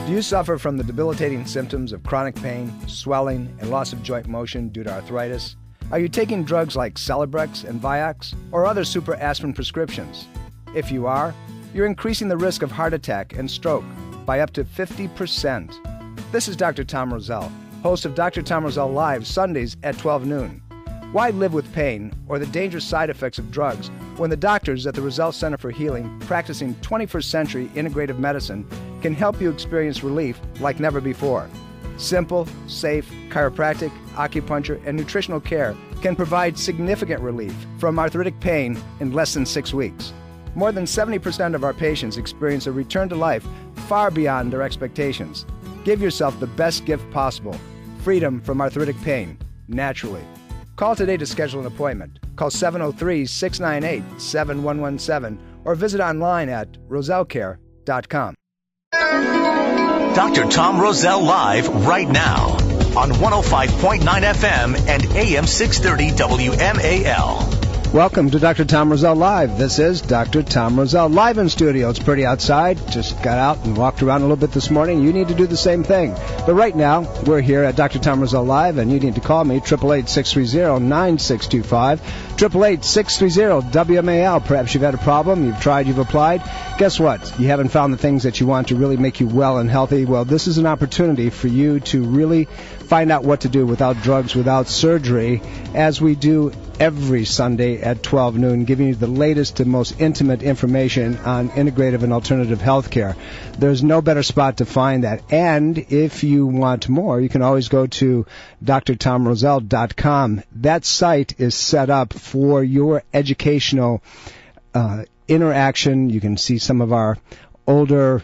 Do you suffer from the debilitating symptoms of chronic pain, swelling, and loss of joint motion due to arthritis? Are you taking drugs like Celebrex and Vioxx or other super aspirin prescriptions? If you are, you're increasing the risk of heart attack and stroke by up to 50%. This is Dr. Tom Rosell, host of Dr. Tom Rosell Live Sundays at 12 noon. Why live with pain or the dangerous side effects of drugs when the doctors at the Rosell Center for Healing, practicing 21st century integrative medicine, can help you experience relief like never before? Simple, safe, chiropractic, acupuncture, and nutritional care can provide significant relief from arthritic pain in less than 6 weeks. More than 70% of our patients experience a return to life far beyond their expectations. Give yourself the best gift possible, freedom from arthritic pain, naturally. Call today to schedule an appointment. Call 703-698-7117 or visit online at rosellcare.com. Dr. Tom Rosell Live right now on 105.9 FM and AM 630 WMAL. Welcome to Dr. Tom Rosell Live. This is Dr. Tom Rosell live in studio. It's pretty outside. Just got out and walked around a little bit this morning. You need to do the same thing. But right now, we're here at Dr. Tom Rosell Live, and you need to call me, 888-630-9625, 888-630-WMAL. Perhaps you've had a problem, you've tried, you've applied. Guess what? You haven't found the things that you want to really make you well and healthy. Well, this is an opportunity for you to really find out what to do without drugs, without surgery, as we do every Sunday at 12 noon, giving you the latest and most intimate information on integrative and alternative health care. There's no better spot to find that. And if you want more, you can always go to drtomrosell.com. That site is set up for your educational interaction. You can see some of our older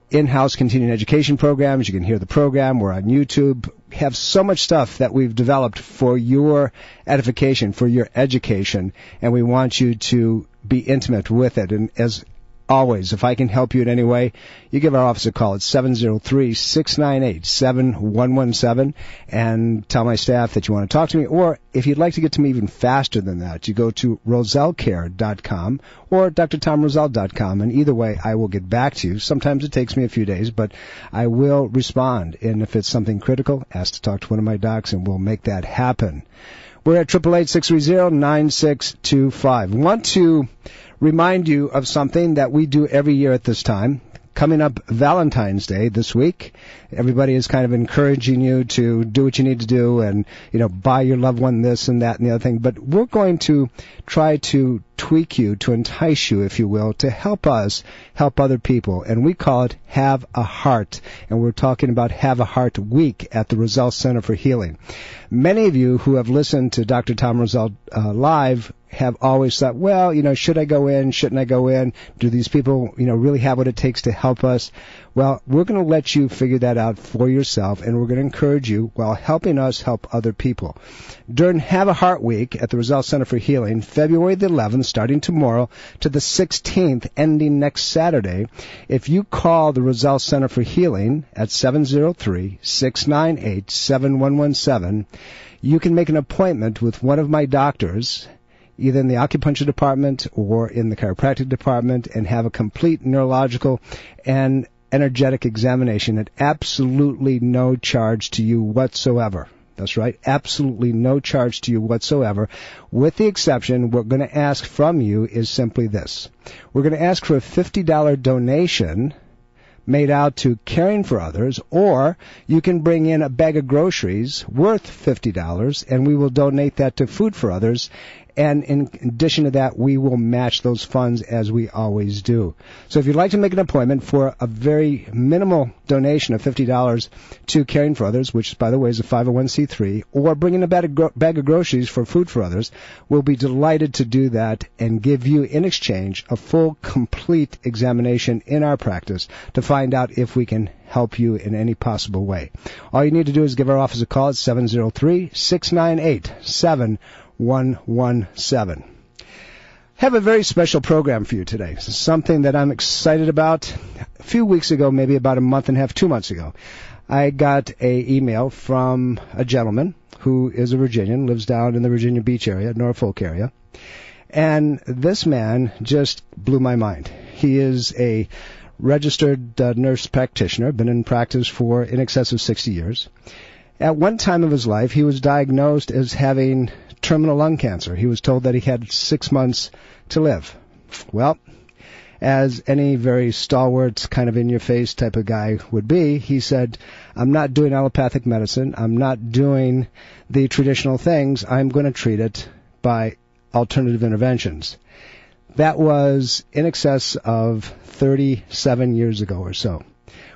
in-house continuing education programs. You can hear the program. We're on YouTube. We have so much stuff that we've developed for your edification, for your education, and we want you to be intimate with it. And as always, if I can help you in any way, you give our office a call at 703-698-7117 and tell my staff that you want to talk to me. Or if you'd like to get to me even faster than that, you go to rosellcare.com or drtomrosell.com, and either way, I will get back to you. Sometimes it takes me a few days, but I will respond. And if it's something critical, ask to talk to one of my docs, and we'll make that happen. We're at 888-630-9625. Want to remind you of something that we do every year at this time. Coming up Valentine's Day this week, everybody is kind of encouraging you to do what you need to do and, buy your loved one this and that and the other thing. But we're going to try to tweak you, to entice you, if you will, to help us help other people. And we call it Have a Heart. And we're talking about Have a Heart Week at the Rosell Center for Healing. Many of you who have listened to Dr. Tom Rosell Live have always thought, well, should I go in? Shouldn't I go in? Do these people, really have what it takes to help us? Well, we're going to let you figure that out for yourself, and we're going to encourage you while helping us help other people. During Have a Heart Week at the Rosell Center for Healing, February the 11th, starting tomorrow, to the 16th, ending next Saturday, if you call the Rosell Center for Healing at 703-698-7117, you can make an appointment with one of my doctors, either in the acupuncture department or in the chiropractic department, and have a complete neurological and energetic examination at absolutely no charge to you whatsoever. That's right, absolutely no charge to you whatsoever, with the exception, what we're going to ask from you is simply this. We're going to ask for a $50 donation made out to Caring for Others, or you can bring in a bag of groceries worth $50, and we will donate that to Food for Others. And in addition to that, we will match those funds as we always do. So if you'd like to make an appointment for a very minimal donation of $50 to Caring for Others, which, by the way, is a 501c3, or bring in a bag of groceries for Food for Others, we'll be delighted to do that and give you, in exchange, a full, complete examination in our practice to find out if we can help you in any possible way. All you need to do is give our office a call at 703-698-7117. Have a very special program for you today. This is something that I'm excited about. A few weeks ago, maybe about a month and a half, 2 months ago, I got an email from a gentleman who is a Virginian, lives down in the Virginia Beach area, Norfolk area. And this man just blew my mind. He is a registered nurse practitioner, been in practice for in excess of 60 years. At one time of his life, he was diagnosed as having terminal lung cancer. He was told that he had 6 months to live. Well, as any very stalwart, kind of in-your-face type of guy would be, he said, I'm not doing allopathic medicine. I'm not doing the traditional things. I'm going to treat it by alternative interventions. That was in excess of 37 years ago or so.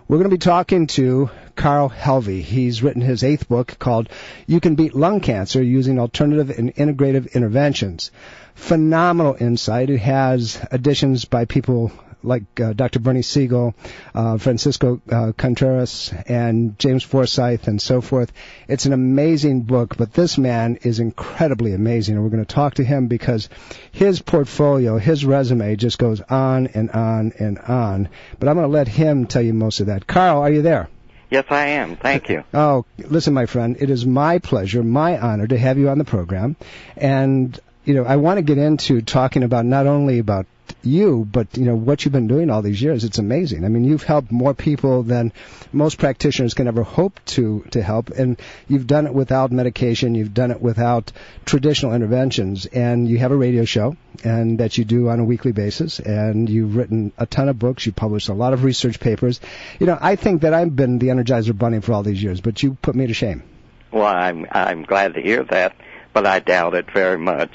We're going to be talking to Carl Helvey. He's written his 8th book called You Can Beat Lung Cancer Using Alternative and Integrative Interventions. Phenomenal insight. It has additions by people like Dr. Bernie Siegel, Francisco Contreras, and James Forsyth, and so forth. It's an amazing book, but this man is incredibly amazing, and we're going to talk to him because his portfolio, his resume just goes on and on and on. But I'm going to let him tell you most of that. Carl, are you there? Yes, I am. Thank you. Oh, listen, my friend, it is my pleasure, my honor to have you on the program. And, you know, I want to get into talking about not only about you, but, you know, what you've been doing all these years. It's amazing. I mean, you've helped more people than most practitioners can ever hope to help, and you've done it without medication. You've done it without traditional interventions, and you have a radio show and that you do on a weekly basis, and you've written a ton of books. You published a lot of research papers. You know, I think that I've been the Energizer Bunny for all these years, but you put me to shame. Well, I'm glad to hear that, but I doubt it very much.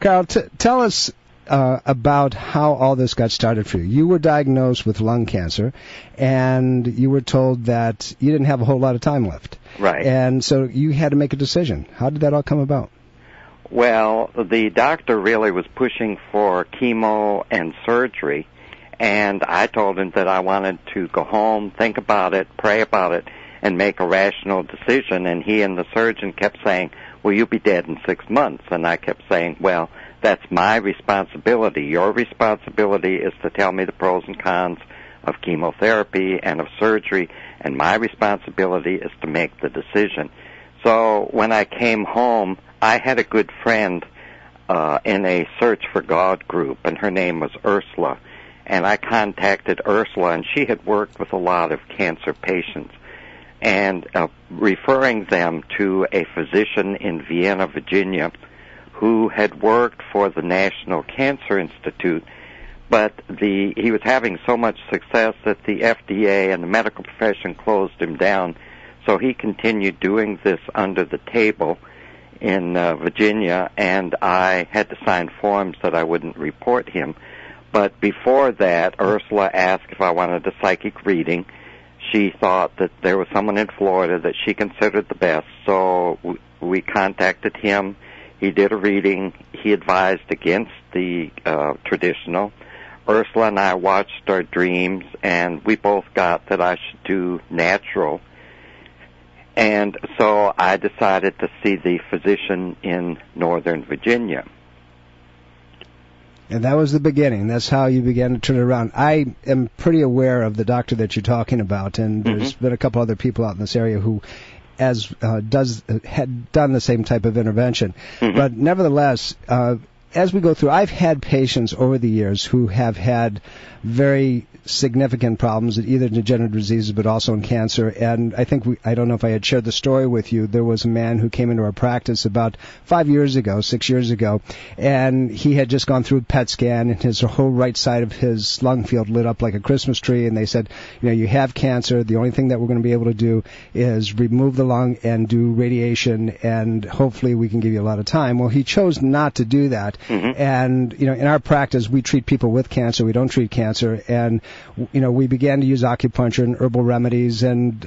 Carl, tell us about how all this got started for you. You were diagnosed with lung cancer, and you were told that you didn't have a whole lot of time left. Right. And so you had to make a decision. How did that all come about? Well, the doctor really was pushing for chemo and surgery, and I told him that I wanted to go home, think about it, pray about it, and make a rational decision. And he and the surgeon kept saying, well, you'll be dead in 6 months. And I kept saying, well, that's my responsibility. Your responsibility is to tell me the pros and cons of chemotherapy and of surgery, and my responsibility is to make the decision. So when I came home, I had a good friend in a Search for God group, and her name was Ursula. And I contacted Ursula, and she had worked with a lot of cancer patients, and referring them to a physician in Vienna, Virginia, who had worked for the National Cancer Institute, but he was having so much success that the FDA and the medical profession closed him down. So he continued doing this under the table in Virginia, and I had to sign forms that I wouldn't report him. But before that, Ursula asked if I wanted a psychic reading. She thought that there was someone in Florida that she considered the best, so we contacted him. He did a reading. He advised against the traditional. Ursula and I watched our dreams, and we both got that I should do natural. And so I decided to see the physician in Northern Virginia. And that was the beginning. That's how you began to turn it around. I am pretty aware of the doctor that you're talking about, and there's been a couple other people out in this area who had done the same type of intervention. But nevertheless, as we go through, I've had patients over the years who have had very significant problems, either degenerative diseases but also in cancer. And I think I don't know if I had shared the story with you. There was a man who came into our practice about 6 years ago, and he had just gone through a PET scan, and his whole right side of his lung field lit up like a Christmas tree. And they said, you know, you have cancer. The only thing that we're going to be able to do is remove the lung and do radiation, and hopefully we can give you a lot of time. Well, he chose not to do that. And, you know, in our practice, we treat people with cancer. We don't treat cancer. And, you know, we began to use acupuncture and herbal remedies and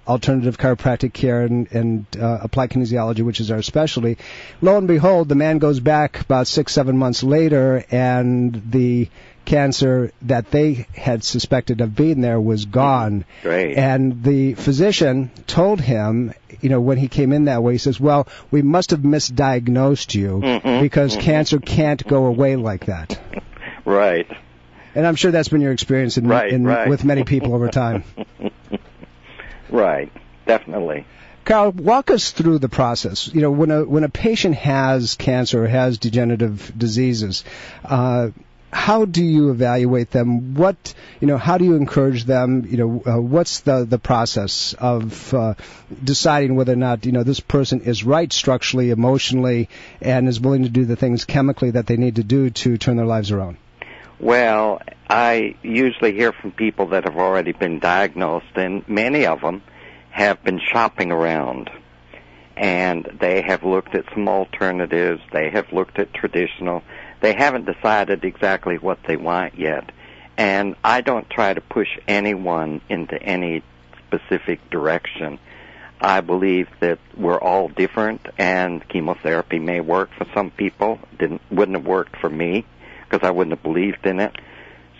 alternative chiropractic care and applied kinesiology, which is our specialty. Lo and behold, the man goes back about 6-7 months later, and the cancer that they had suspected of being there was gone. Great. And the physician told him, you know, when he came in that way, he says, well, we must have misdiagnosed you because cancer can't go away like that. Right. And I'm sure that's been your experience with many people over time. Right, definitely. Carl, walk us through the process. You know, when a patient has cancer or has degenerative diseases, how do you evaluate them? How do you encourage them? What's the process of deciding whether or not, this person is right structurally, emotionally, and is willing to do the things chemically that they need to do to turn their lives around? Well, I usually hear from people that have already been diagnosed, and many of them have been shopping around. And they have looked at some alternatives. They have looked at traditional. They haven't decided exactly what they want yet. And I don't try to push anyone into any specific direction. I believe that we're all different, and chemotherapy may work for some people. Wouldn't have worked for me because I wouldn't have believed in it.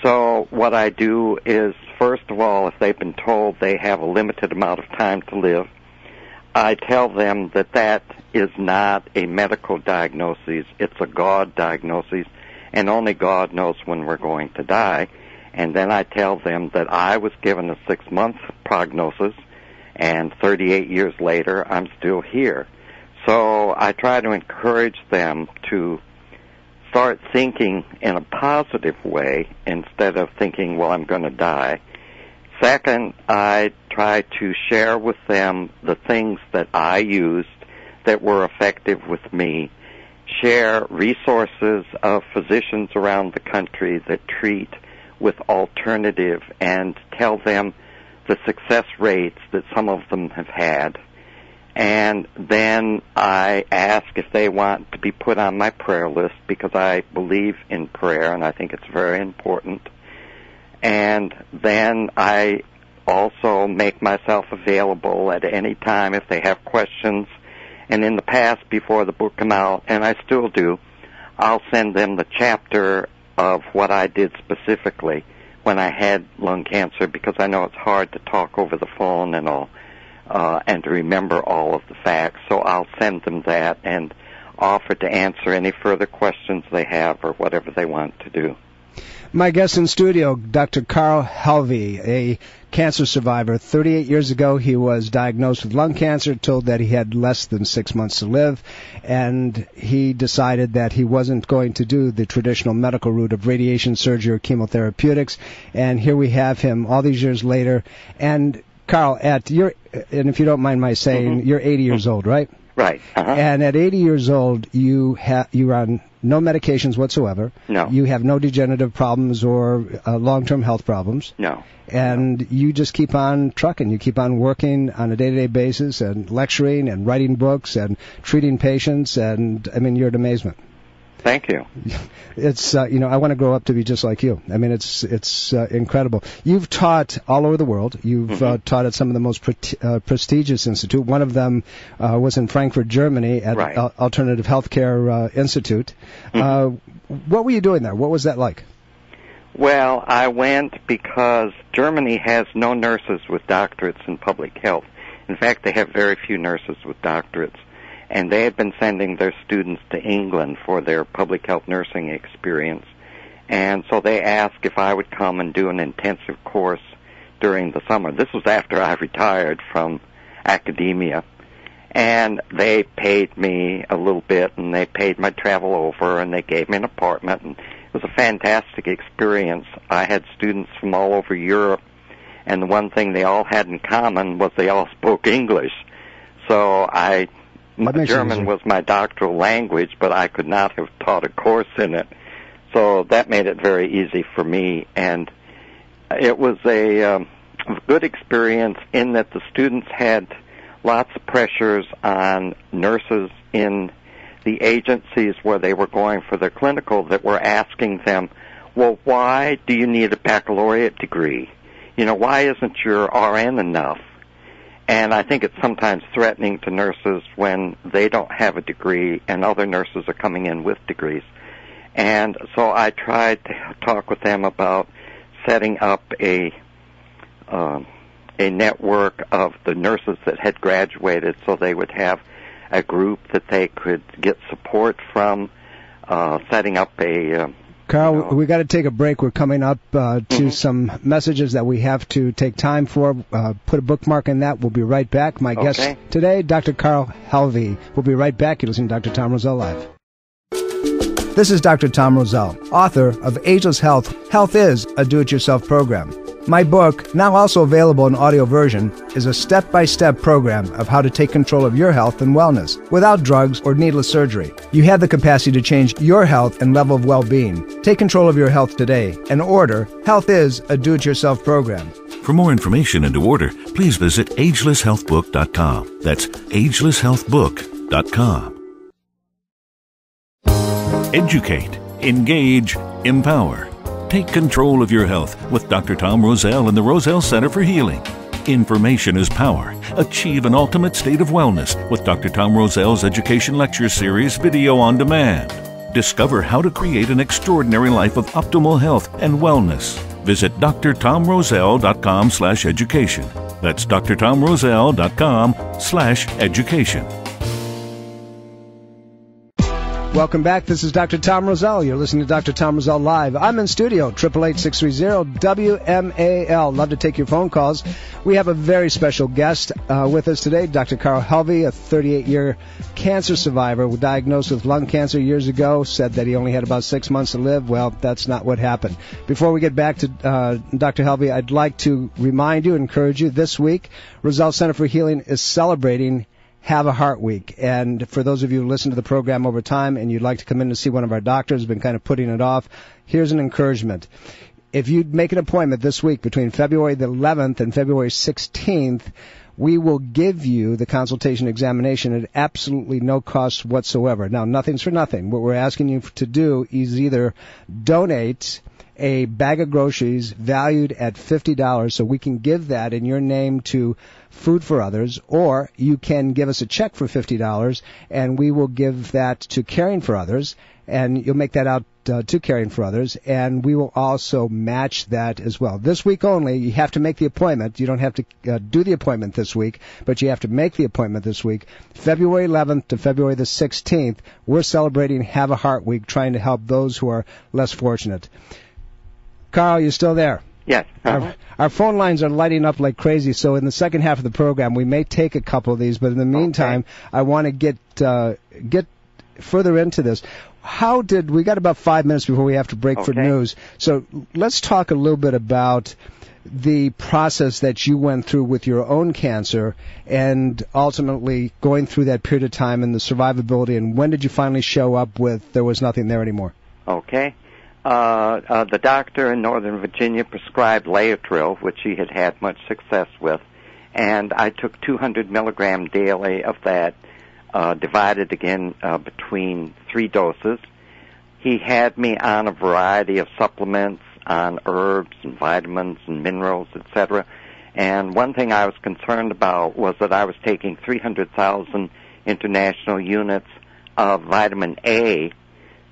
So what I do is, first of all, if they've been told they have a limited amount of time to live, I tell them that that is not a medical diagnosis. It's a God diagnosis, and only God knows when we're going to die. And then I tell them that I was given a 6-month prognosis, and 38 years later, I'm still here. So I try to encourage them to start thinking in a positive way instead of thinking, well, I'm going to die. Second, I try to share with them the things that I used that were effective with me, share resources of physicians around the country that treat with alternative, and tell them the success rates that some of them have had. And then I ask if they want to be put on my prayer list, because I believe in prayer and I think it's very important. And then I also make myself available at any time if they have questions. And in the past, before the book came out, and I still do, I'll send them the chapter of what I did specifically when I had lung cancer, because I know it's hard to talk over the phone and all, and to remember all of the facts. So I'll send them that and offer to answer any further questions they have or whatever they want to do. My guest in studio, Dr. Carl Helvey, a cancer survivor. 38 years ago, he was diagnosed with lung cancer, told that he had less than 6 months to live, and he decided that he wasn't going to do the traditional medical route of radiation, surgery, or chemotherapeutics. And here we have him all these years later. And Carl, and if you don't mind my saying, you're 80 years old, right? Right. Uh-huh. And at 80 years old, you're on no medications whatsoever. No. You have no degenerative problems or long-term health problems. No. And you just keep on trucking. You keep on working on a day-to-day basis and lecturing and writing books and treating patients. And, I mean, you're an amazement. Thank you. It's, I want to grow up to be just like you. I mean, it's incredible. You've taught all over the world. You've taught at some of the most prestigious institutes. One of them was in Frankfurt, Germany at Alternative Healthcare Institute. What were you doing there? What was that like? Well, I went because Germany has no nurses with doctorates in public health. In fact, they have very few nurses with doctorates. And they had been sending their students to England for their public health nursing experience. And so they asked if I would come and do an intensive course during the summer. This was after I retired from academia. And they paid me a little bit, and they paid my travel over, and they gave me an apartment. And it was a fantastic experience. I had students from all over Europe, and the one thing they all had in common was they all spoke English. So German was my doctoral language, but I could not have taught a course in it. So that made it very easy for me. And it was a good experience in that the students had lots of pressures on nurses in the agencies where they were going for their clinical that were asking them, well, why do you need a baccalaureate degree? Why isn't your RN enough? And I think it's sometimes threatening to nurses when they don't have a degree and other nurses are coming in with degrees. And so I tried to talk with them about setting up a network of the nurses that had graduated so they would have a group that they could get support from, setting up a... Carl, we got to take a break. We're coming up to some messages that we have to take time for. Put a bookmark in that. We'll be right back. My guest today, Dr. Carl Helvey. We'll be right back. You're listening to Dr. Tom Rosell Live. This is Dr. Tom Rosell, author of Ageless Health. Health is a do-it-yourself program. My book, now also available in audio version, is a step-by-step program of how to take control of your health and wellness without drugs or needless surgery. You have the capacity to change your health and level of well-being. Take control of your health today and order Health is a do-it-yourself program. For more information and to order, please visit agelesshealthbook.com. That's agelesshealthbook.com. Educate, engage, empower. Take control of your health with Dr. Tom Rosell and the Rosell Center for Healing. Information is power. Achieve an ultimate state of wellness with Dr. Tom Rosell's Education Lecture Series Video on Demand. Discover how to create an extraordinary life of optimal health and wellness. Visit drtomrosell.com/education. That's drtomrosell.com/education. Welcome back. This is Dr. Tom Rosell. You're listening to Dr. Tom Rosell Live. I'm in studio, 888-630-WMAL. Love to take your phone calls. We have a very special guest with us today, Dr. Carl Helvey, a 38-year cancer survivor diagnosed with lung cancer years ago, said that he only had about 6 months to live. Well, that's not what happened. Before we get back to Dr. Helvey, I'd like to remind you, encourage you, this week, Rosell Center for Healing is celebrating Have a Heart Week. And for those of you who listen to the program over time and you'd like to come in to see one of our doctors, been kind of putting it off, here's an encouragement. If you make an appointment this week between February the 11th and February 16th, we will give you the consultation examination at absolutely no cost whatsoever. Now, nothing's for nothing. What we're asking you to do is either donate a bag of groceries valued at $50 so we can give that in your name to Food for Others, or you can give us a check for $50 and we will give that to Caring for Others, and you'll make that out to Caring for Others, and we will also match that as well. This week only, you have to make the appointment. You don't have to do the appointment this week, but you have to make the appointment this week. February 11th to February the 16th, we're celebrating Have a Heart Week, trying to help those who are less fortunate. Carl, you still there? Yes. Our phone lines are lighting up like crazy, so in the second half of the program, we may take a couple of these, but in the meantime, I want to get further into this. We got about 5 minutes before we have to break for news, so let's talk a little bit about the process that you went through with your own cancer and ultimately going through that period of time and the survivability, and when did you finally show up with there was nothing there anymore? Okay. The doctor in Northern Virginia prescribed Laetrile, which he had had much success with, and I took 200 milligram daily of that, divided again between 3 doses. He had me on a variety of supplements, on herbs and vitamins and minerals, etc. And one thing I was concerned about was that I was taking 300,000 international units of vitamin A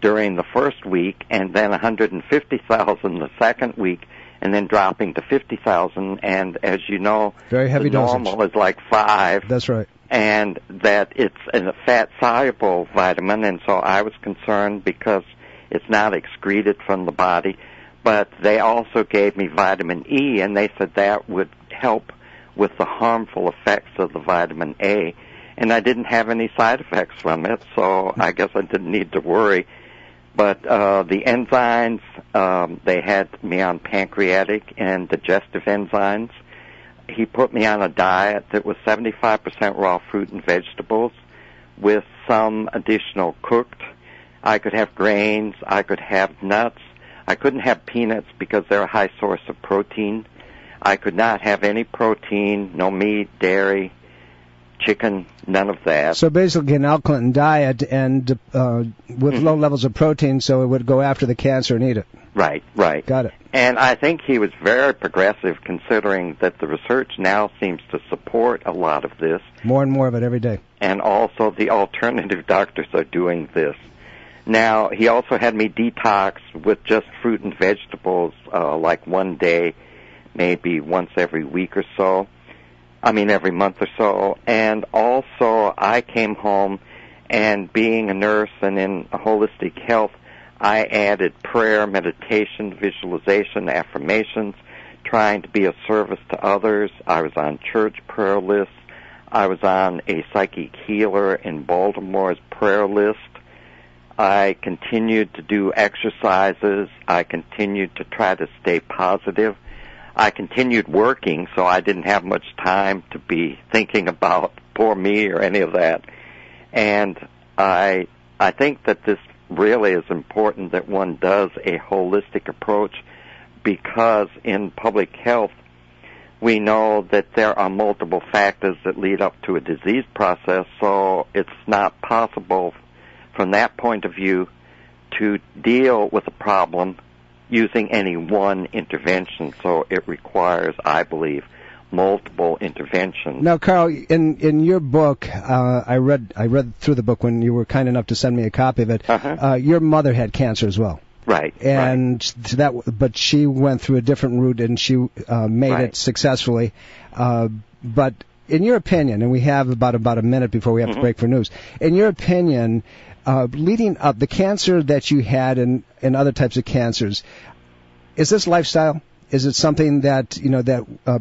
during the first week, and then 150,000 the second week, and then dropping to 50,000. And as you know, very heavy the normal is like 5. That's right. And that it's a fat-soluble vitamin, and so I was concerned because it's not excreted from the body. But they also gave me vitamin E, and they said that would help with the harmful effects of the vitamin A. And I didn't have any side effects from it, so I guess I didn't need to worry. But the enzymes, they had me on pancreatic and digestive enzymes. He put me on a diet that was 75% raw fruit and vegetables with some additional cooked. I could have grains. I could have nuts. I couldn't have peanuts because they're a high source of protein. I could not have any protein, no meat, dairy, chicken, none of that. So basically an alkaline diet and with low levels of protein, so it would go after the cancer and eat it. Right. Got it. And I think he was very progressive, considering that the research now seems to support a lot of this. More and more of it every day. And also the alternative doctors are doing this. Now, he also had me detox with just fruit and vegetables, like one day, maybe once every week or so. Every month or so. And also, I came home, and being a nurse and in holistic health, I added prayer, meditation, visualization, affirmations, trying to be of service to others. I was on church prayer lists. I was on a psychic healer in Baltimore's prayer list. I continued to do exercises. I continued to try to stay positive. I continued working, so I didn't have much time to be thinking about poor me or any of that. And I think that this really is important that one does a holistic approach, because in public health, we know that there are multiple factors that lead up to a disease process, so it's not possible from that point of view to deal with a problem using any one intervention. So it requires, I believe, multiple interventions. Now, Carl, in your book, I read through the book when you were kind enough to send me a copy of it. Your mother had cancer as well. Right. And but she went through a different route, and she made it successfully. But in your opinion, and we have about a minute before we have to break for news. In your opinion, leading up, the cancer that you had and other types of cancers, is this lifestyle? Is it something that,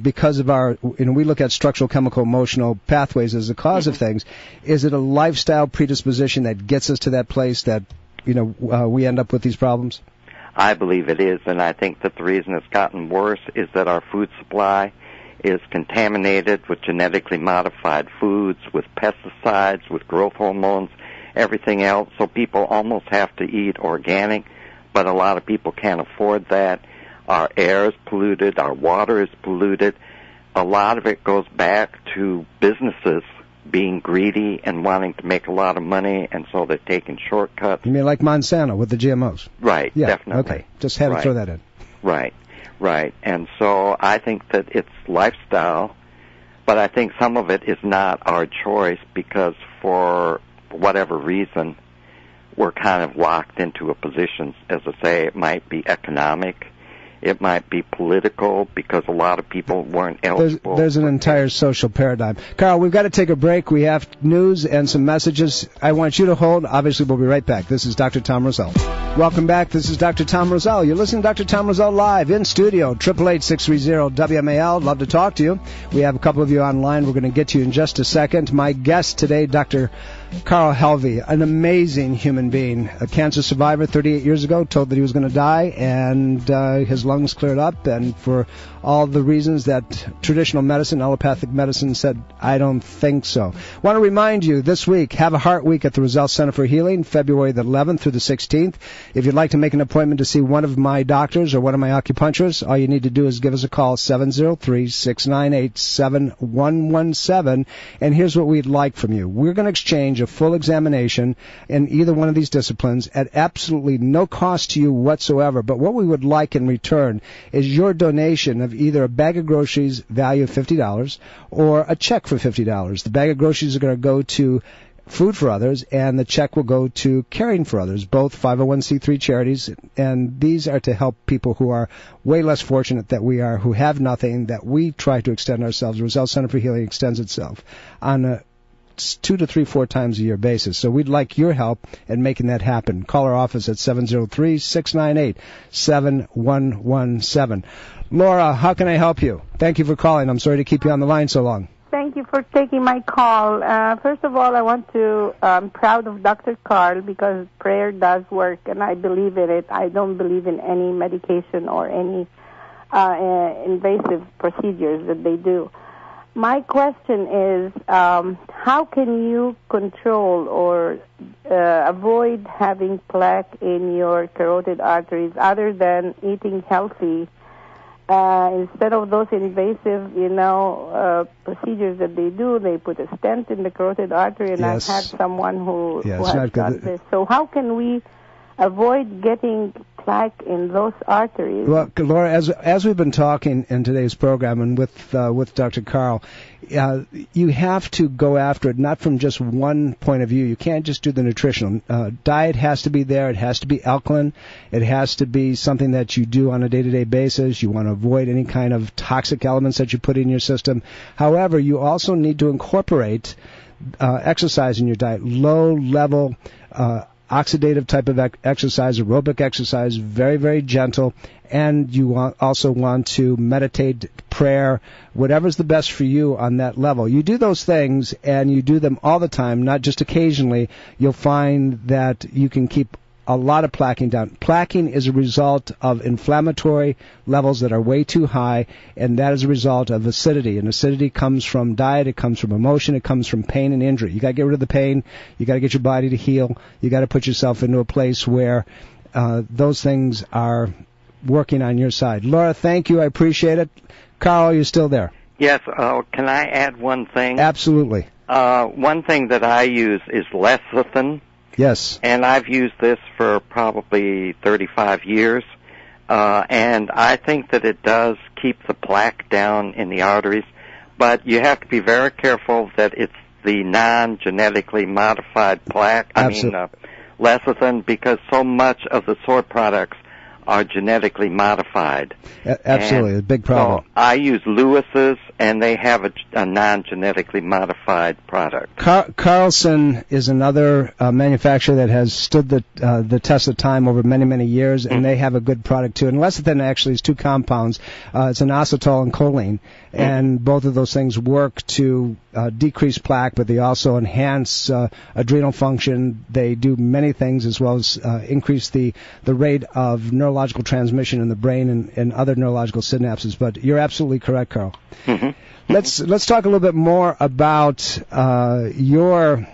because of our, we look at structural, chemical, emotional pathways as the cause of things, is it a lifestyle predisposition that gets us to that place that, we end up with these problems? I believe it is, and I think that the reason it's gotten worse is that our food supply is contaminated with genetically modified foods, with pesticides, with growth hormones, everything else, so people almost have to eat organic, but a lot of people can't afford that. Our air is polluted, our water is polluted. A lot of it goes back to businesses being greedy and wanting to make a lot of money, and so they're taking shortcuts. You mean like Monsanto with the GMOs? Right, yeah, definitely. Okay, just had to throw that in. Right. And so I think that it's lifestyle, but I think some of it is not our choice, because for whatever reason, we're kind of locked into a position. As I say, it might be economic, it might be political, because a lot of people weren't eligible. There's an entire social paradigm. Carl, we've got to take a break. We have news and some messages. I want you to hold. Obviously, we'll be right back. This is Dr. Tom Rosell. Welcome back. This is Dr. Tom Rosell. You're listening to Dr. Tom Rosell live in studio, 888-630-WMAL. Love to talk to you. We have a couple of you online. We're going to get to you in just a second. My guest today, Dr. Carl Helvey, an amazing human being, a cancer survivor 38 years ago, told that he was going to die, and his lungs cleared up, and for all the reasons that traditional medicine, allopathic medicine said, I don't think so. Want to remind you, this week, have a Heart Week at the Rosell Center for Healing, February the 11th through the 16th. If you'd like to make an appointment to see one of my doctors or one of my acupuncturists, all you need to do is give us a call, 703-698-7117, and here's what we'd like from you. We're going to exchange a full examination in either one of these disciplines at absolutely no cost to you whatsoever, but what we would like in return is your donation of either a bag of groceries value of $50 or a check for $50. The bag of groceries are going to go to Food for Others, and the check will go to Caring for Others, both 501c3 charities, and these are to help people who are way less fortunate than we are, who have nothing, that we try to extend ourselves. The Rosell Center for Healing extends itself on a 2 to 3, 4 times a year basis. So we'd like your help in making that happen. Call our office at 703-698-7117. Laura, how can I help you? Thank you for calling. I'm sorry to keep you on the line so long. Thank you for taking my call. First of all, I want to, I'm proud of Dr. Carl, because prayer does work, and I believe in it. I don't believe in any medication or any invasive procedures that they do. My question is, how can you control or avoid having plaque in your carotid arteries other than eating healthy? Instead of those invasive, procedures that they do, they put a stent in the carotid artery, and yes. I've had someone who has not done this. So how can we avoid getting plaque in those arteries? Well, Laura, as we've been talking in today's program and with Dr. Carl, you have to go after it not from just one point of view. You can't just do the nutritional. Diet has to be there. It has to be alkaline. It has to be something that you do on a day-to-day basis. You want to avoid any kind of toxic elements that you put in your system. However, you also need to incorporate exercise in your diet, low-level oxidative type of exercise, aerobic exercise, very, very gentle, and you also want to meditate, prayer, whatever's the best for you on that level. You do those things, and you do them all the time, not just occasionally. You'll find that you can keep a lot of plaquing down. Plaquing is a result of inflammatory levels that are way too high, and that is a result of acidity. And acidity comes from diet, it comes from emotion, it comes from pain and injury. You got to get rid of the pain, you got to get your body to heal, you got to put yourself into a place where those things are working on your side. Laura, thank you, I appreciate it. Carl, you're still there? Yes, can I add one thing? Absolutely. One thing that I use is lecithin. Yes. And I've used this for probably 35 years, and I think that it does keep the plaque down in the arteries, but you have to be very careful that it's the non-genetically modified plaque, lecithin, because so much of the soy products are genetically modified. Absolutely, a big problem. So I use Lewis's, and they have a non-genetically modified product. Carlson is another manufacturer that has stood the test of time over many, many years, and they have a good product too. And lecithin actually is two compounds. It's an inositol and choline, and both of those things work to decrease plaque, but they also enhance adrenal function. They do many things as well as increase the rate of neurological transmission in the brain and other neurological synapses. But you're absolutely correct, Carl. Mm-hmm. Let's talk a little bit more about your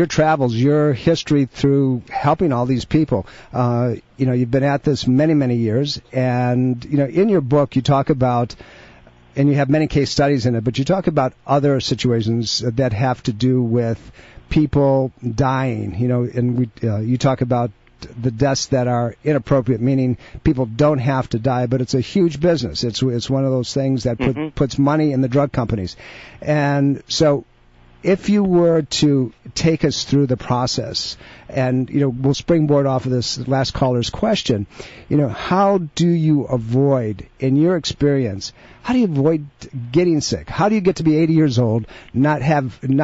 travels, your history through helping all these people. You've been at this many, many years, and in your book you talk about, and you have many case studies in it, but you talk about other situations that have to do with people dying. And you talk about the deaths that are inappropriate, meaning people don't have to die, but it's a huge business. It's one of those things that puts money in the drug companies. And so if you were to take us through the process, and we'll springboard off of this last caller's question, how do you avoid, in your experience, how do you avoid getting sick? How do you get to be 80 years old, not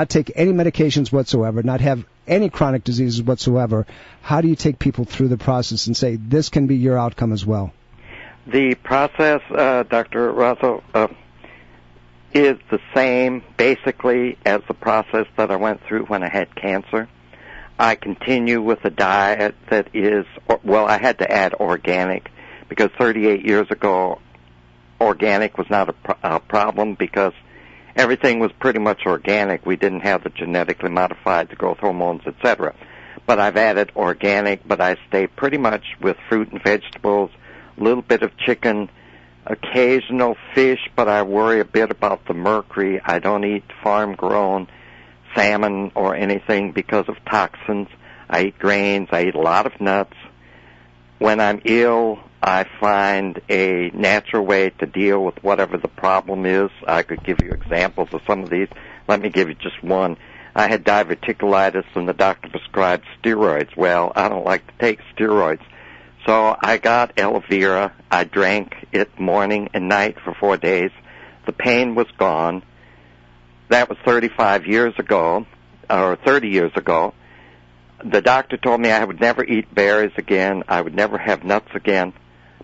take any medications whatsoever, not have any chronic diseases whatsoever? How do you take people through the process and say this can be your outcome as well? The process, Dr. Russell, is the same basically as the process that I went through when I had cancer. I continue with a diet that is, I had to add organic, because 38 years ago organic was not a problem because everything was pretty much organic. We didn't have the genetically modified, the growth hormones, etc. But I've added organic, but I stay pretty much with fruit and vegetables, a little bit of chicken, occasional fish, but I worry a bit about the mercury. I don't eat farm-grown salmon or anything because of toxins. I eat grains. I eat a lot of nuts. When I'm ill, I find a natural way to deal with whatever the problem is. I could give you examples of some of these. Let me give you just one. I had diverticulitis, and the doctor prescribed steroids. Well, I don't like to take steroids. So I got aloe vera. I drank it morning and night for 4 days. The pain was gone. That was 35 years ago, or 30 years ago. The doctor told me I would never eat berries again. I would never have nuts again.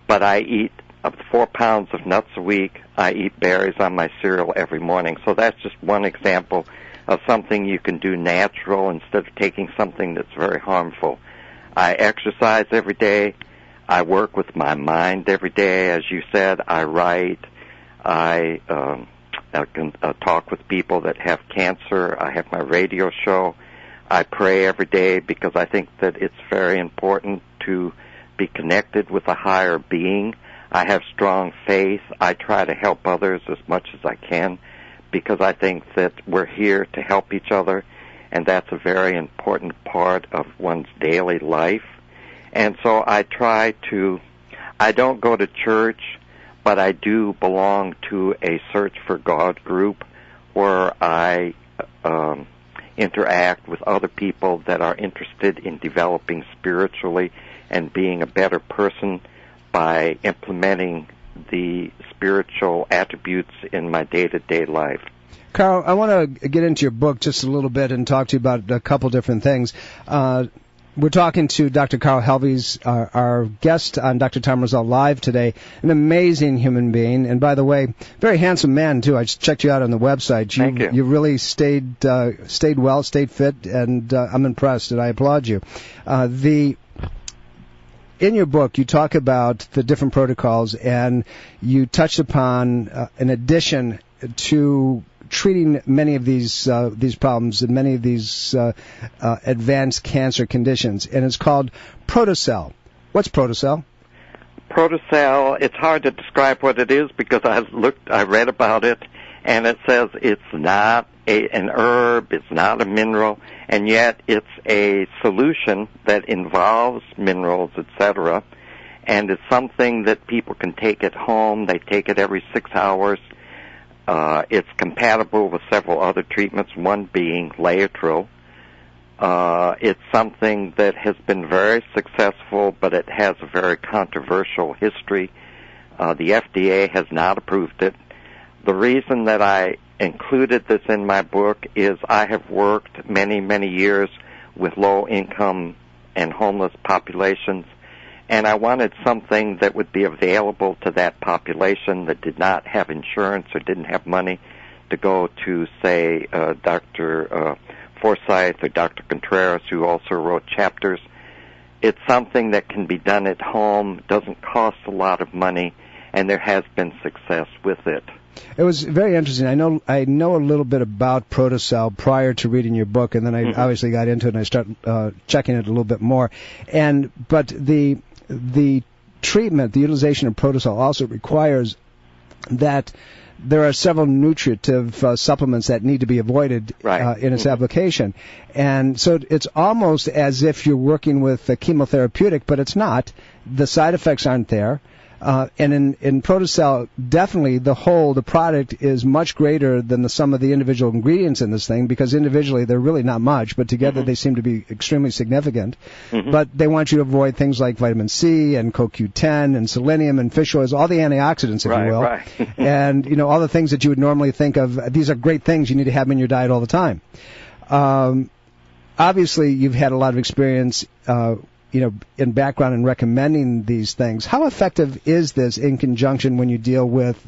But I eat up to 4 pounds of nuts a week. I eat berries on my cereal every morning. So that's just one example of something you can do natural instead of taking something that's very harmful. I exercise every day. I work with my mind every day. As you said, I write. I can talk with people that have cancer. I have my radio show. I pray every day because I think that it's very important to be connected with a higher being. I have strong faith. I try to help others as much as I can because I think that we're here to help each other, and that's a very important part of one's daily life. And so I don't go to church, but I do belong to a Search for God group where I interact with other people that are interested in developing spiritually and being a better person by implementing the spiritual attributes in my day-to-day life. Carl, I want to get into your book just a little bit and talk to you about a couple different things. We're talking to Dr. Carl Helvys, our guest on Dr. Tom Rosell Live today. An amazing human being, and by the way, very handsome man too. I just checked you out on the website. Thank you. You really stayed well, stayed fit, and I'm impressed, and I applaud you. In your book, you talk about the different protocols, and you touched upon an addition to treating many of these problems and many of these advanced cancer conditions, and it's called Protocell. What's Protocell? Protocell, it's hard to describe what it is because I read about it, and it says it's not an herb, it's not a mineral, and yet it's a solution that involves minerals, etc., and it's something that people can take at home. They take it every 6 hours. It's compatible with several other treatments, one being Laetrile. It's something that has been very successful, but it has a very controversial history. The FDA has not approved it. The reason that I included this in my book is I have worked many, many years with low-income and homeless populations, and I wanted something that would be available to that population that did not have insurance or didn't have money to go to, say, Dr. Forsyth or Dr. Contreras, who also wrote chapters. It's something that can be done at home, doesn't cost a lot of money, and there has been success with it. It was very interesting. I know a little bit about Protocell prior to reading your book, and then I obviously got into it and I started checking it a little bit more. But the treatment, the utilization of Protocell also requires that there are several nutritive supplements that need to be avoided in its application. And so it's almost as if you're working with a chemotherapeutic, but it's not. The side effects aren't there. And in Protocell, definitely the product is much greater than the sum of the individual ingredients in this thing, because individually they're really not much, but together they seem to be extremely significant. But they want you to avoid things like vitamin C and CoQ10 and selenium and fish oils, all the antioxidants, if you will. And, all the things that you would normally think of. These are great things. You need to have them in your diet all the time. Obviously, you've had a lot of experience in background in recommending these things. How effective is this in conjunction when you deal with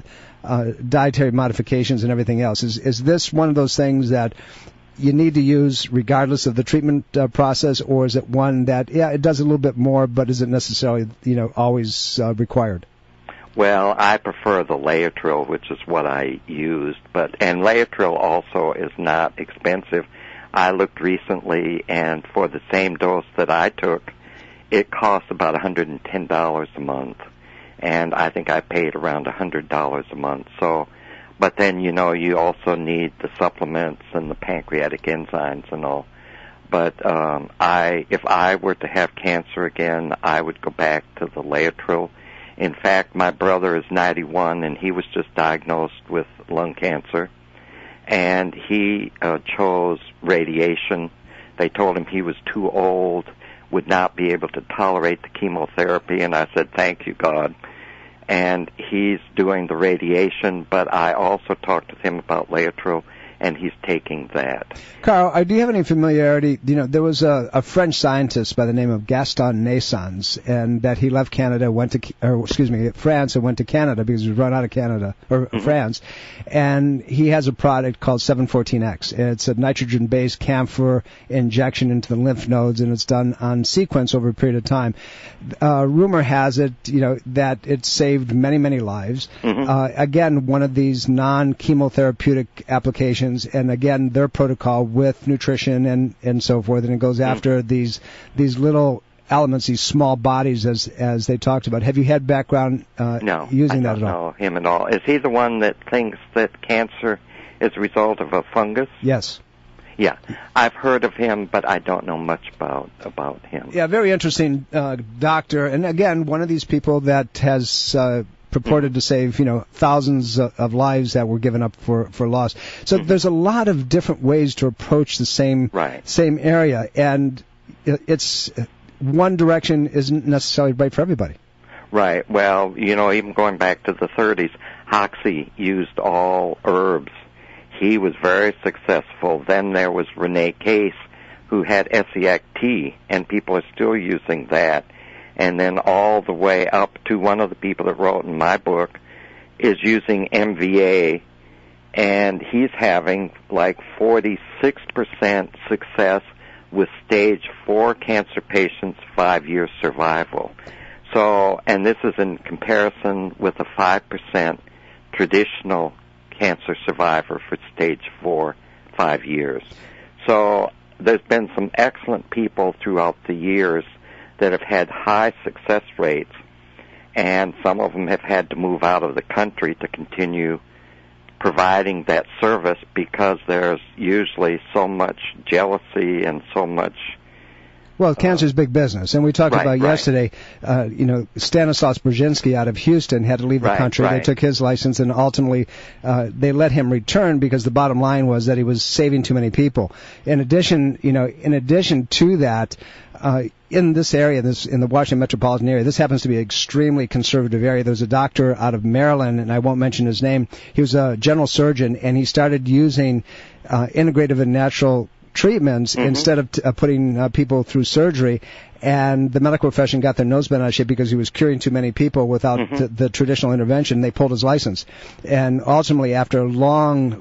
dietary modifications and everything else? Is this one of those things that you need to use regardless of the treatment process, or is it one that, it does a little bit more, but isn't necessarily, always required? Well, I prefer the Laetrile, which is what I used, and Laetrile also is not expensive. I looked recently, and for the same dose that I took, it costs about $110 a month, and I think I paid around $100 a month. So, but then you also need the supplements and the pancreatic enzymes and all. But if I were to have cancer again, I would go back to the Laetrile. In fact, my brother is 91, and he was just diagnosed with lung cancer, and he chose radiation. They told him he was too old, would not be able to tolerate the chemotherapy, and I said, thank you, God. And he's doing the radiation, but I also talked with him about Laetrile, and he's taking that. Carl, do you have any familiarity? There was a French scientist by the name of Gaston Naessens, and that he left Canada, France, and went to Canada because he was run out of Canada, or France. And he has a product called 714X. It's a nitrogen-based camphor injection into the lymph nodes, and it's done on sequence over a period of time. Rumor has it, that it saved many, many lives. Again, one of these non-chemotherapeutic applications, and again, their protocol with nutrition and so forth, and it goes after these little elements, these small bodies, as they talked about. Have you had background using that at all? No, I don't know him at all. Is he the one that thinks that cancer is a result of a fungus? Yes. Yeah, I've heard of him, but I don't know much about him. Yeah, very interesting doctor, and again, one of these people that has purported to save, thousands of lives that were given up for loss. So there's a lot of different ways to approach the same area, and it's one direction isn't necessarily right for everybody. Right. Well, even going back to the 30s, Hoxsey used all herbs. He was very successful. Then there was Rene Case who had SEAC-T, and people are still using that. And then all the way up to one of the people that wrote in my book is using MVA, and he's having like 46% success with stage 4 cancer patients, 5-year survival. So, and this is in comparison with a 5% traditional cancer survivor for stage 4, 5 years. So there's been some excellent people throughout the years that have had high success rates, and some of them have had to move out of the country to continue providing that service because there's usually so much jealousy and so much. Well, cancer's big business, and we talked about yesterday, Stanislaus Brzezinski out of Houston had to leave the country. They took his license, and ultimately they let him return because the bottom line was that he was saving too many people. In addition to that, in this area, in the Washington metropolitan area, this happens to be an extremely conservative area. There's a doctor out of Maryland, and I won't mention his name. He was a general surgeon, and he started using integrative and natural treatments instead of putting people through surgery, and the medical profession got their nose bent out of shape because he was curing too many people without the traditional intervention. They pulled his license, and ultimately, after a long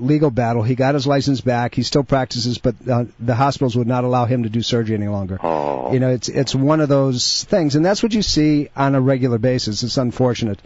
legal battle, he got his license back. He still practices, but the hospitals would not allow him to do surgery any longer. It's one of those things, and that's what you see on a regular basis. It's unfortunate.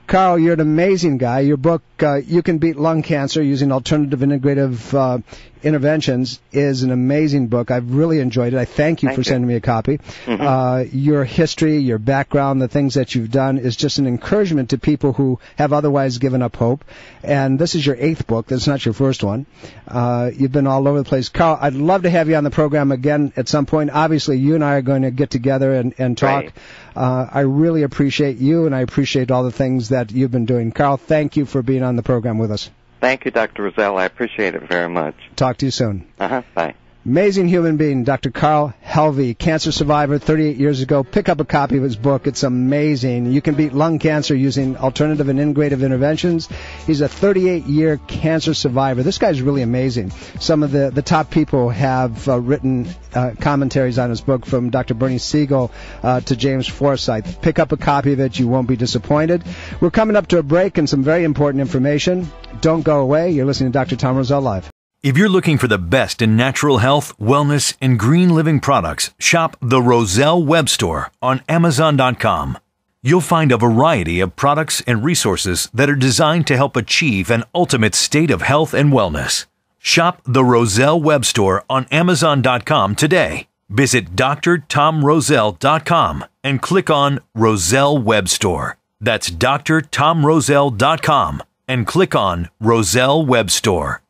Carl, you're an amazing guy. Your book, You Can Beat Lung Cancer Using Alternative Integrative Interventions, is an amazing book. I've really enjoyed it. I thank you for sending me a copy. Your history, your background, the things that you've done is just an encouragement to people who have otherwise given up hope. And this is your 8th book. This is not your first one. You've been all over the place. Carl, I'd love to have you on the program again at some point. Obviously, you and I are going to get together and talk. Right. I really appreciate you, and I appreciate all the things that you've been doing. Carl, thank you for being on the program with us. Thank you, Dr. Rosell. I appreciate it very much. Talk to you soon. Bye. Amazing human being, Dr. Carl Helvey, cancer survivor 38 years ago. Pick up a copy of his book. It's amazing. You can beat lung cancer using alternative and integrative interventions. He's a 38-year cancer survivor. This guy's really amazing. Some of the top people have written commentaries on his book, from Dr. Bernie Siegel to James Forsyth. Pick up a copy of it. You won't be disappointed. We're coming up to a break and some very important information. Don't go away. You're listening to Dr. Tom Rosell Live. If you're looking for the best in natural health, wellness, and green living products, shop the Rosell Web Store on Amazon.com. You'll find a variety of products and resources that are designed to help achieve an ultimate state of health and wellness. Shop the Rosell Web Store on Amazon.com today. Visit drtomrosell.com and click on Rosell Web Store. That's drtomrosell.com and click on Rosell Web Store.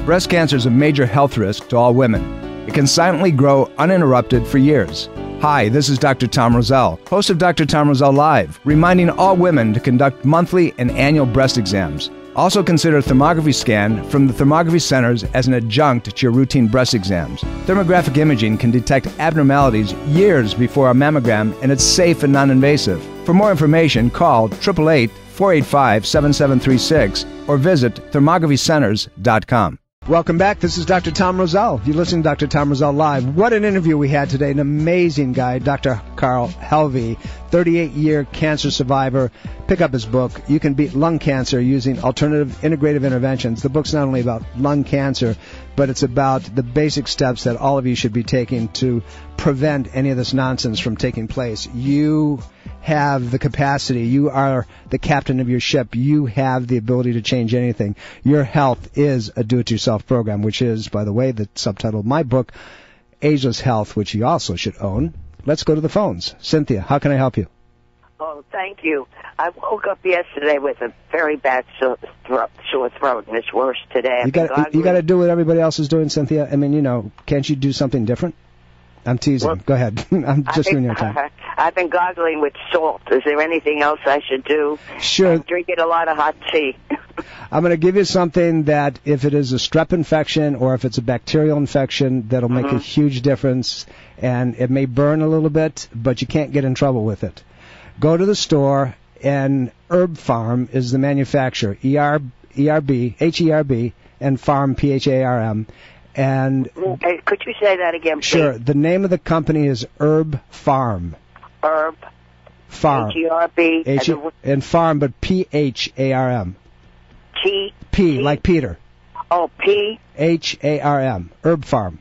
Breast cancer is a major health risk to all women. It can silently grow uninterrupted for years. Hi, this is Dr. Tom Rosell, host of Dr. Tom Rosell Live, reminding all women to conduct monthly and annual breast exams. Also consider a thermography scan from the thermography centers as an adjunct to your routine breast exams. Thermographic imaging can detect abnormalities years before a mammogram, and it's safe and non-invasive. For more information, call 888-485-7736 or visit thermographycenters.com. Welcome back. This is Dr. Tom Rosell. You're listening to Dr. Tom Rosell Live. What an interview we had today. An amazing guy, Dr. Carl Helvey, 38-year cancer survivor. Pick up his book, You Can Beat Lung Cancer Using Alternative Integrative Interventions. The book's not only about lung cancer, but it's about the basic steps that all of you should be taking to prevent any of this nonsense from taking place. You have the capacity. You are the captain of your ship. You have the ability to change anything. Your health is a do-it-yourself program, which is, by the way, the subtitle of my book, Ageless Health, which you also should own. Let's go to the phones. Cynthia, how can I help you? Oh, thank you. I woke up yesterday with a very bad sore throat, and it's worse today. You got to do what everybody else is doing, Cynthia. I mean, can't you do something different? I'm teasing. Well, go ahead. I'm just doing your time. I've been gargling with salt. Is there anything else I should do? Sure. I'm drinking a lot of hot tea. I'm going to give you something that, if it is a strep infection or if it's a bacterial infection, that'll make a huge difference. And it may burn a little bit, but you can't get in trouble with it. Go to the store, and Herb Farm is the manufacturer, Herb, Herb, and Farm, Pharm. And could you say that again, please? Sure. The name of the company is Herb Pharm. Herb Pharm. H-E-R-B. And Pharm, but P-H-A-R-M. P, like Peter. Oh, P? H-A-R-M. Herb Pharm.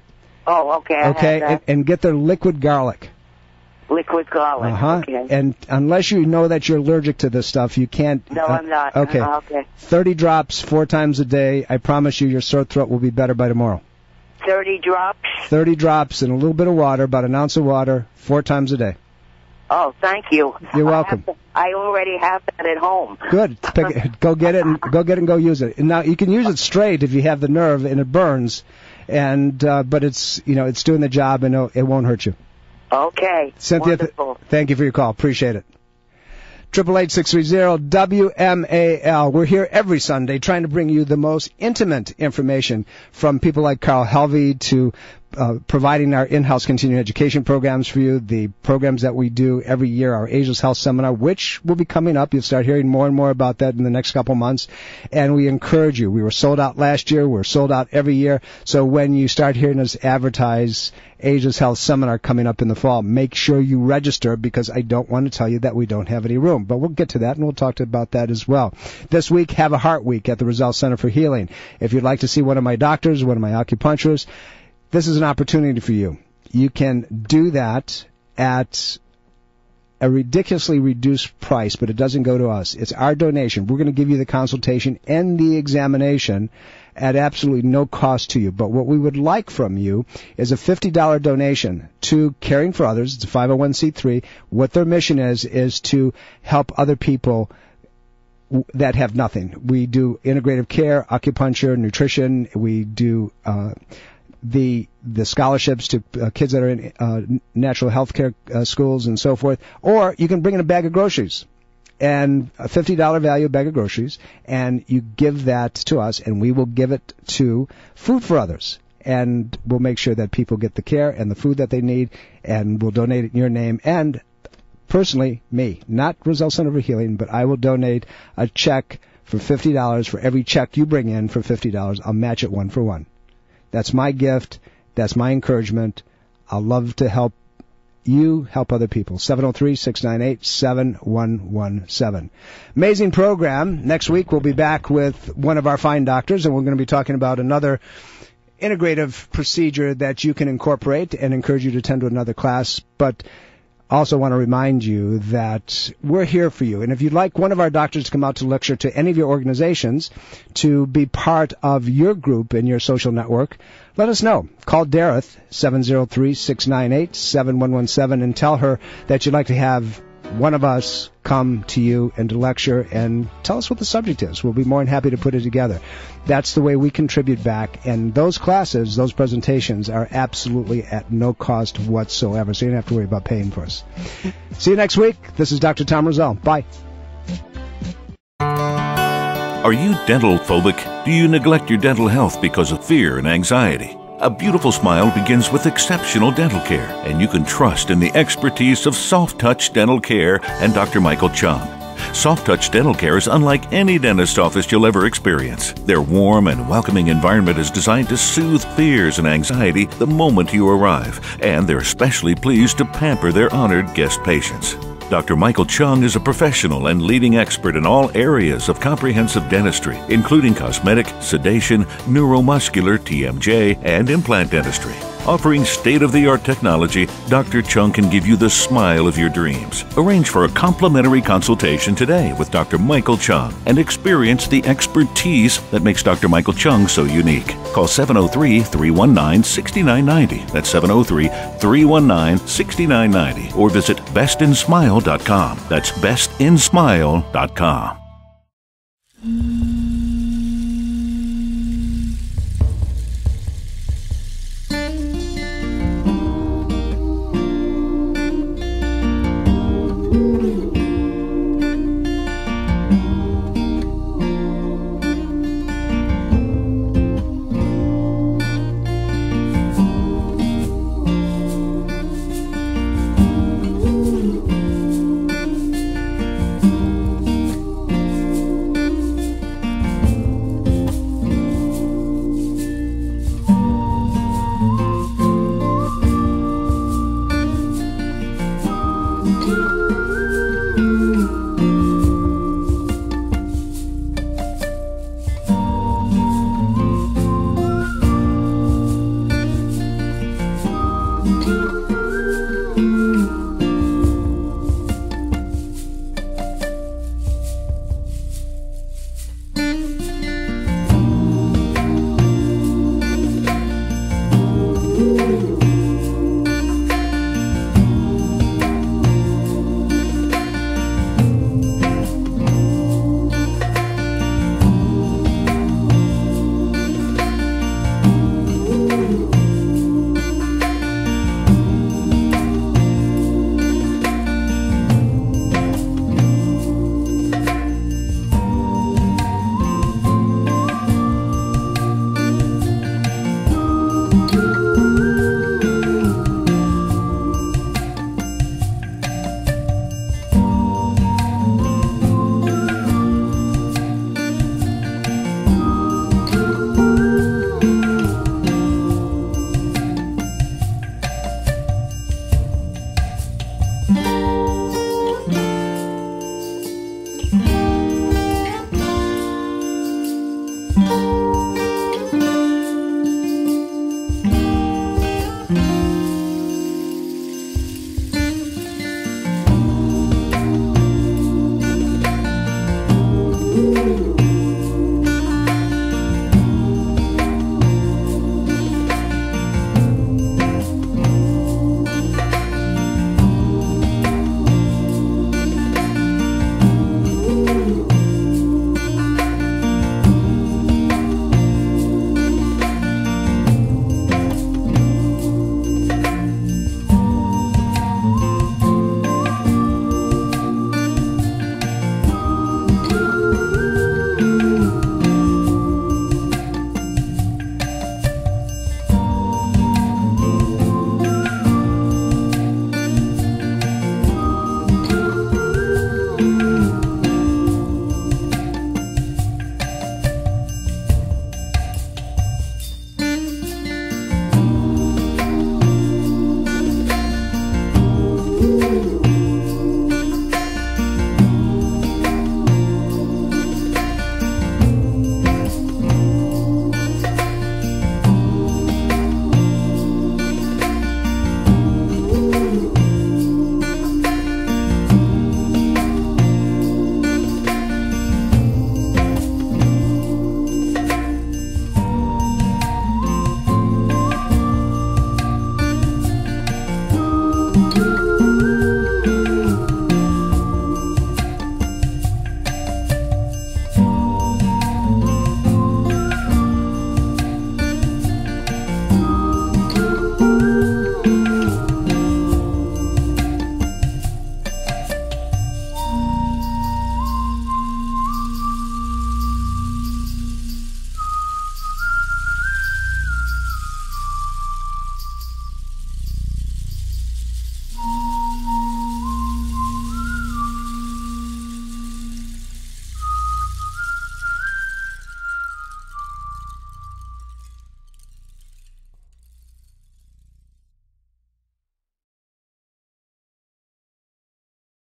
Oh, okay. Okay, and get their liquid garlic. Liquid garlic. Okay. And unless you know that you're allergic to this stuff, you can't. No, I'm not. Okay. Okay. 30 drops 4 times a day. I promise you your sore throat will be better by tomorrow. 30 drops? 30 drops in a little bit of water, about an ounce of water, 4 times a day. Oh, thank you. You're welcome. I already have that at home. Good. Go get it and go use it. And now you can use it straight if you have the nerve and it burns, but it's it's doing the job and it won't hurt you. Okay. Cynthia, wonderful. Thank you for your call. Appreciate it. 888-630-WMAL. We're here every Sunday trying to bring you the most intimate information from people like Carl Helvey to providing our in-house continuing education programs for you, the programs that we do every year, our Ageless Health Seminar, which will be coming up. You'll start hearing more and more about that in the next couple months. And we encourage you. We were sold out last year. We're sold out every year. So when you start hearing us advertise Ageless Health Seminar coming up in the fall, make sure you register, because I don't want to tell you that we don't have any room. But we'll get to that, and we'll talk about that as well. This week, Have a Heart Week at the Roselle Center for Healing. If you'd like to see one of my doctors, one of my acupuncturists, this is an opportunity for you. You can do that at a ridiculously reduced price, but it doesn't go to us. It's our donation. We're going to give you the consultation and the examination at absolutely no cost to you. But what we would like from you is a $50 donation to Caring for Others. It's a 501c3. What their mission is to help other people that have nothing. We do integrative care, acupuncture, nutrition. We do the scholarships to kids that are in natural health care schools and so forth. Or you can bring in a bag of groceries, and a $50 value bag of groceries, and you give that to us, and we will give it to Food for Others. And we'll make sure that people get the care and the food that they need, and we'll donate it in your name. And personally, me, not Roselle Center for Healing, but I will donate a check for $50 for every check you bring in for $50. I'll match it 1 for 1. That's my gift. That's my encouragement. I'll love to help you help other people. 703-698-7117. Amazing program. Next week we'll be back with one of our fine doctors, and we're going to be talking about another integrative procedure that you can incorporate, and encourage you to attend to another class. But also want to remind you that we're here for you. And if you'd like one of our doctors to come out to lecture to any of your organizations, to be part of your group in your social network, let us know. Call Dareth, 703-698-7117, and tell her that you'd like to have one of us come to you and to lecture, and tell us what the subject is. We'll be more than happy to put it together. That's the way we contribute back. And those classes, those presentations, are absolutely at no cost whatsoever, so you don't have to worry about paying for us. See you next week. This is Dr. Tom Roselle. Bye. Are you dental phobic? Do you neglect your dental health because of fear and anxiety? A beautiful smile begins with exceptional dental care, and you can trust in the expertise of Soft Touch Dental Care and Dr. Michael Chung. Soft Touch Dental Care is unlike any dentist office you'll ever experience. Their warm and welcoming environment is designed to soothe fears and anxiety the moment you arrive, and they're especially pleased to pamper their honored guest patients. Dr. Michael Chung is a professional and leading expert in all areas of comprehensive dentistry, including cosmetic, sedation, neuromuscular, TMJ, and implant dentistry. Offering state-of-the-art technology, Dr. Chung can give you the smile of your dreams. Arrange for a complimentary consultation today with Dr. Michael Chung and experience the expertise that makes Dr. Michael Chung so unique. Call 703-319-6990. That's 703-319-6990. Or visit bestinsmile.com. That's bestinsmile.com.